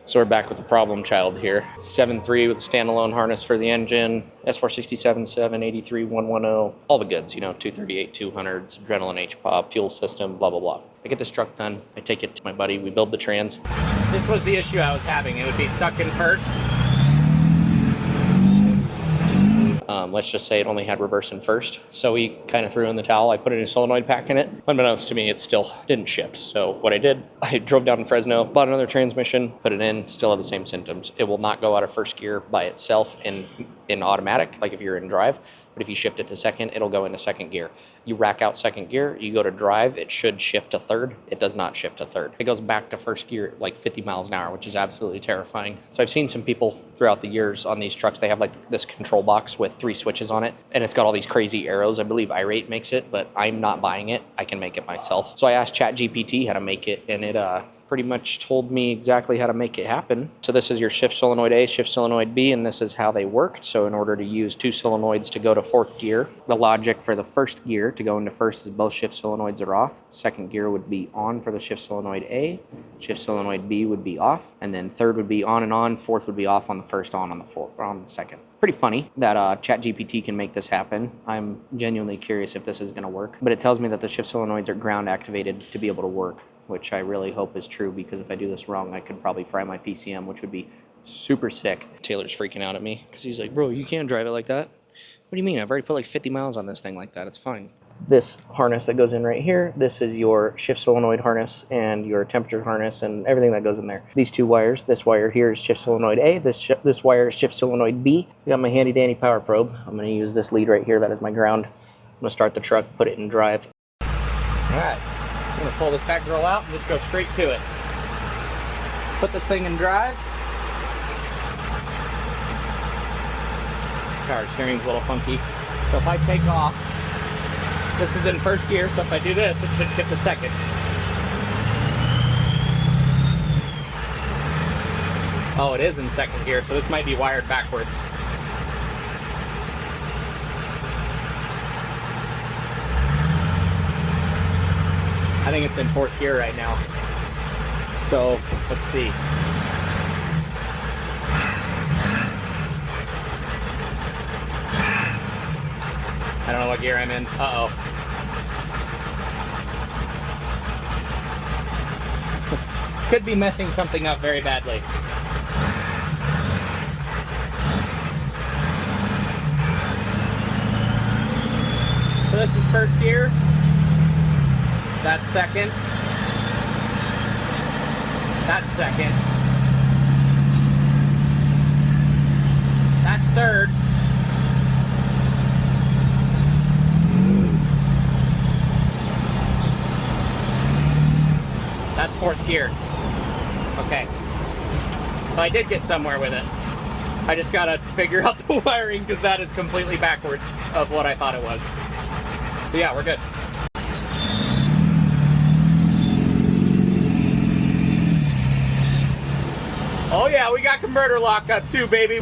So we're back with the problem child here. 7.3 with a standalone harness for the engine, S467, 783, 110, all the goods, you know, 238, 200s, adrenaline HPOP, fuel system, blah, blah, blah. I get this truck done, I take it to my buddy, we build the trans. This was the issue I was having. It would be stuck in first. Let's just say it only had reverse and first. So we kind of threw in the towel. I put a new solenoid pack in it. Unbeknownst to me, it still didn't shift. So what I did, I drove down to Fresno, bought another transmission, put it in, still have the same symptoms. It will not go out of first gear by itself in automatic, like if you're in drive. But if you shift it to second, it'll go into second gear. You rack out second gear, you go to drive, it should shift to third. It does not shift to third. It goes back to first gear at like 50 miles an hour, which is absolutely terrifying. So I've seen some people throughout the years on these trucks, they have like this control box with 3 switches on it, and it's got all these crazy arrows. I believe iRate makes it, but I'm not buying it. I can make it myself. So I asked Chat GPT how to make it, and it pretty much told me exactly how to make it happen. So this is your shift solenoid A, shift solenoid B, and this is how they worked. So in order to use 2 solenoids to go to 4th gear, the logic for the first gear to go into first is both shift solenoids are off. Second gear would be on for the shift solenoid A, shift solenoid B would be off, and then third would be on and on, fourth would be off on the first, on the fourth, or on the second. Pretty funny that Chat GPT can make this happen. I'm genuinely curious if this is gonna work, but it tells me that the shift solenoids are ground activated to be able to work, which I really hope is true, because if I do this wrong, I could probably fry my PCM, which would be super sick. Taylor's freaking out at me because he's like, bro, you can't drive it like that. What do you mean? I've already put like 50 miles on this thing like that. It's fine. This harness that goes in right here, this is your shift solenoid harness and your temperature harness and everything that goes in there. These 2 wires, this wire here is shift solenoid A, this wire is shift solenoid B. I got my handy dandy power probe. I'm gonna use this lead right here, that is my ground. I'm gonna start the truck, put it in drive. All right. I'm gonna pull this back grill out and just go straight to it. Put this thing in drive. Power steering's a little funky. So if I take off, this is in first gear, so if I do this, it should shift to second. Oh, it is in second gear, so this might be wired backwards. I think it's in 4th gear right now. So, let's see. I don't know what gear I'm in. Uh-oh. Could be messing something up very badly. So this is first gear. That's second. That's second. That's third. That's 4th gear. Okay. Well, I did get somewhere with it. I just gotta figure out the wiring, because that is completely backwards of what I thought it was. So yeah, we're good. Oh yeah, we got converter lock up too, baby.